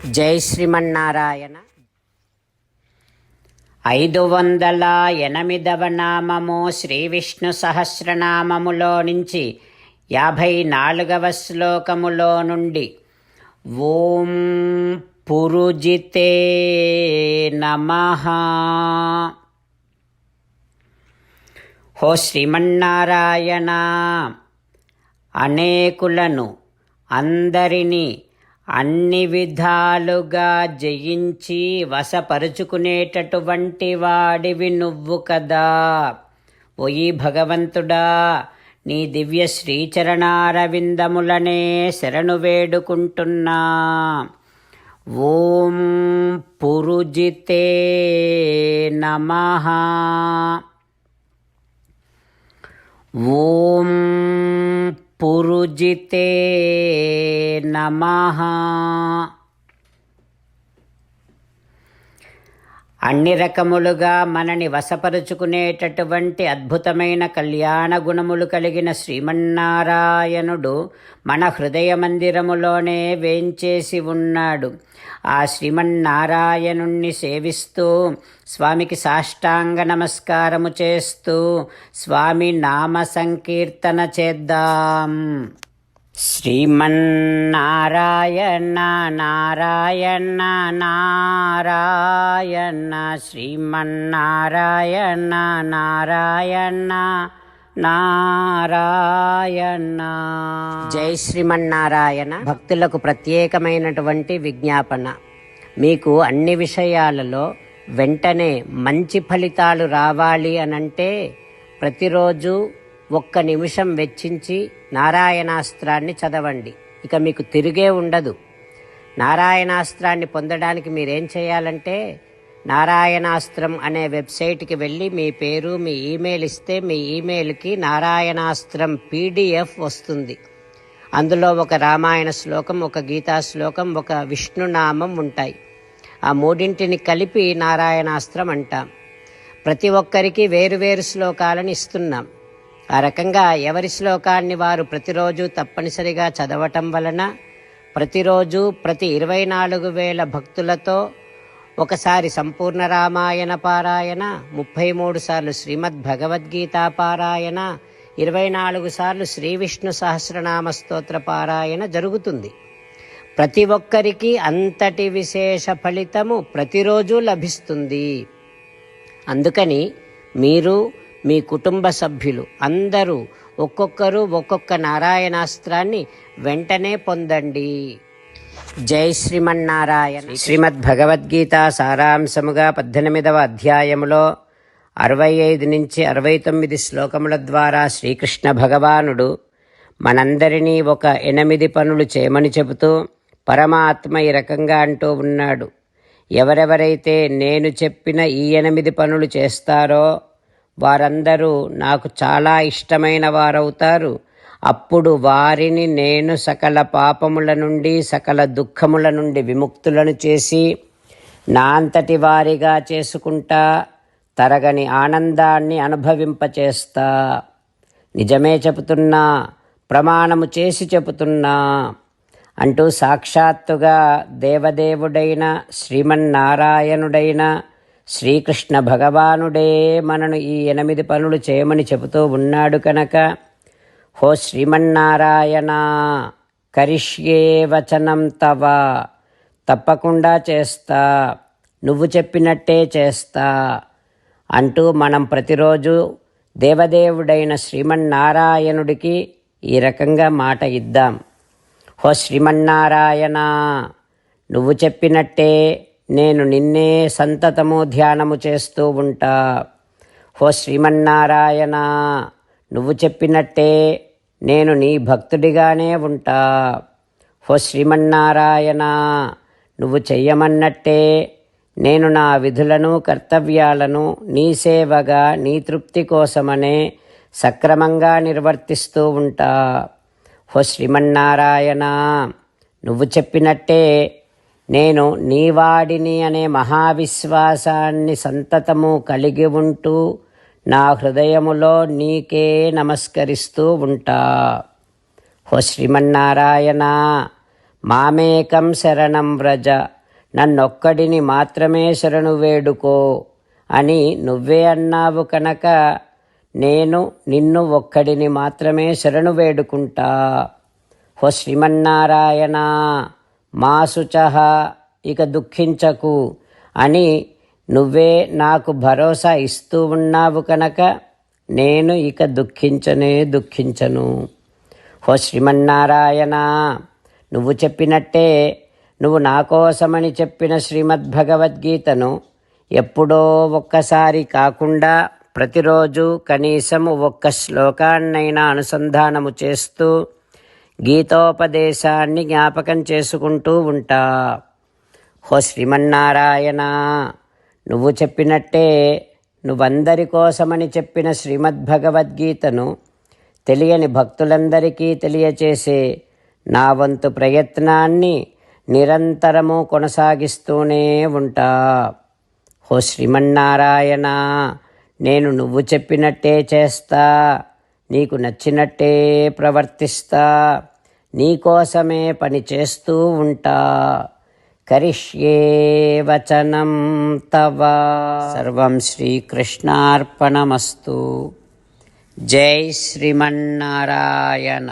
జై శ్రీమన్నారాయణ. 508వ నామము శ్రీ విష్ణు సహస్రనామములో నుంచి 54వ శ్లోకములో నుండి ఓం పురుజితే నమః. హో శ్రీమన్నారాయణ, అనేకులను అందరినీ అన్ని విధాలుగా జయించి వశపరుచుకునేటటువంటి వాడివి నువ్వు కదా. ఓయి భగవంతుడా, నీ దివ్య శ్రీచరణారవిందములనే శరణు వేడుకుంటున్నా. ఓం పురుజితే నమః. ఓం పురుజితే నమః. అన్ని రకములుగా మనని వశపరుచుకునేటటువంటి అద్భుతమైన కళ్యాణ గుణములు కలిగిన శ్రీమన్నారాయణుడు మన హృదయ మందిరములోనే వేంచేసి ఉన్నాడు. ఆ శ్రీమన్నారాయణుణ్ణి సేవిస్తూ స్వామికి సాష్టాంగ నమస్కారము చేస్తూ స్వామి నామ సంకీర్తన చేద్దాం. శ్రీమన్నారాయణ నారాయణ నారాయణ, శ్రీమన్నారాయణ నారాయణ నారాయణ. జై శ్రీమన్నారాయణ. భక్తులకు ప్రత్యేకమైనటువంటి విజ్ఞాపన. మీకు అన్ని విషయాలలో వెంటనే మంచి ఫలితాలు రావాలి అనంటే ప్రతిరోజు 1 నిమిషం వెచ్చించి నారాయణాస్త్రాన్ని చదవండి. ఇక మీకు తిరిగే ఉండదు. నారాయణాస్త్రాన్ని పొందడానికి మీరేం చేయాలంటే నారాయణాస్త్రం అనే వెబ్సైట్కి వెళ్ళి మీ పేరు, మీ ఈమెయిల్ ఇస్తే మీ ఈమెయిల్కి నారాయణాస్త్రం PDF వస్తుంది. అందులో ఒక రామాయణ శ్లోకం, ఒక గీతా శ్లోకం, ఒక విష్ణునామం ఉంటాయి. ఆ మూడింటిని కలిపి నారాయణాస్త్రం అంటాం. ప్రతి ఒక్కరికి వేరువేరు శ్లోకాలను ఇస్తున్నాం. ఆ రకంగా ఎవరి శ్లోకాన్ని వారు ప్రతిరోజు తప్పనిసరిగా చదవటం వలన ప్రతిరోజు ప్రతి 24,000 భక్తులతో ఒకసారి సంపూర్ణ రామాయణ పారాయణ, 33 సార్లు శ్రీమద్ భగవద్గీత పారాయణ, 24 సార్లు శ్రీ విష్ణు సహస్రనామ స్తోత్ర పారాయణ జరుగుతుంది. ప్రతి ఒక్కరికి అంతటి విశేష ఫలితము ప్రతిరోజు లభిస్తుంది. అందుకని మీరు, మీ కుటుంబ సభ్యులు అందరూ ఒక్కొక్కరు ఒక్కొక్క నారాయణాస్త్రాన్ని వెంటనే పొందండి. జై శ్రీమన్నారాయణ. శ్రీమద్ భగవద్గీత సారాంశముగా 18వ అధ్యాయములో 65 నుంచి 69 శ్లోకముల ద్వారా శ్రీకృష్ణ భగవానుడు మనందరినీ ఒక 8 పనులు చేయమని చెబుతూ పరమాత్మ ఈ రకంగా అంటూ ఉన్నాడు. ఎవరెవరైతే నేను చెప్పిన ఈ 8 పనులు చేస్తారో వారందరూ నాకు చాలా ఇష్టమైన వారవుతారు. అప్పుడు వారిని నేను సకల పాపముల నుండి, సకల దుఃఖముల నుండి విముక్తులను చేసి నా అంతటి వారిగా చేసుకుంటా, తరగని ఆనందాన్ని అనుభవింపచేస్తా. నిజమే చెబుతున్నా, ప్రమాణము చేసి చెబుతున్నా అంటూ సాక్షాత్తుగా దేవదేవుడైన శ్రీమన్నారాయణుడైన శ్రీకృష్ణ భగవానుడే మనను ఈ 8 పనులు చేయమని చెబుతూ ఉన్నాడు కనుక, హో శ్రీమన్నారాయణ, కరిష్యే వచనం తవ, తప్పకుండా చేస్తా, నువ్వు చెప్పినట్టే చేస్తా అంటూ మనం ప్రతిరోజు దేవదేవుడైన శ్రీమన్నారాయణుడికి ఈ రకంగా మాట ఇద్దాం. హో శ్రీమన్నారాయణ, నువ్వు చెప్పినట్టే నేను నిన్నే సంతతము ధ్యానము చేస్తూ ఉంటా. హో శ్రీమన్నారాయణ, నువ్వు చెప్పినట్టే నేను నీ భక్తుడిగానే ఉంటా. హో శ్రీమన్నారాయణ, నువ్వు చెయ్యమన్నట్టే నేను నా విధులను, కర్తవ్యాలను నీ సేవగా, నీ తృప్తి కోసమనే సక్రమంగా నిర్వర్తిస్తూ ఉంటా. హో శ్రీమన్నారాయణ, నువ్వు చెప్పినట్టే నేను నీవాడిని అనే మహావిశ్వాసాన్ని సంతతము కలిగి ఉంటూ నా హృదయములో నీకే నమస్కరిస్తూ ఉంటా. ఓ శ్రీమన్నారాయణ, మామేకం శరణం వ్రజ, నన్నొక్కడిని మాత్రమే శరణు వేడుకో అని నువ్వే అన్నావు కనుక నేను నిన్ను ఒక్కడిని మాత్రమే శరణు వేడుకుంటా. హో శ్రీమన్నారాయణ, మా శుచః, ఇక దుఃఖించకు అని నువ్వే నాకు భరోసా ఇస్తూ ఉన్నావు కనుక నేను ఇక దుఃఖించను. హో శ్రీమన్నారాయణ, నువ్వు చెప్పినట్టే నువ్వు నా కోసమని చెప్పిన శ్రీమద్భగవద్గీతను ఎప్పుడో ఒక్కసారి కాకుండా ప్రతిరోజు కనీసం ఒక్క శ్లోకాన్నైనా అనుసంధానము చేస్తూ గీతోపదేశాన్ని జ్ఞాపకం చేసుకుంటూ ఉంటా. హో శ్రీమన్నారాయణ, నువ్వు చెప్పినట్టే నువ్వందరి కోసమని చెప్పిన శ్రీమద్భగవద్గీతను తెలియని భక్తులందరికీ తెలియచేసే నా వంతు ప్రయత్నాన్ని నిరంతరము కొనసాగిస్తూనే ఉంటా. హో శ్రీమన్నారాయణ, నేను నువ్వు చెప్పినట్టే చేస్తా, నీకు నచ్చినట్టే ప్రవర్తిస్తా, నీకోసమే పని చేస్తూ ఉంటా. కరిష్యే వచనం తవ. సర్వం శ్రీకృష్ణార్పణమస్తు. జై శ్రీమన్నారాయణ.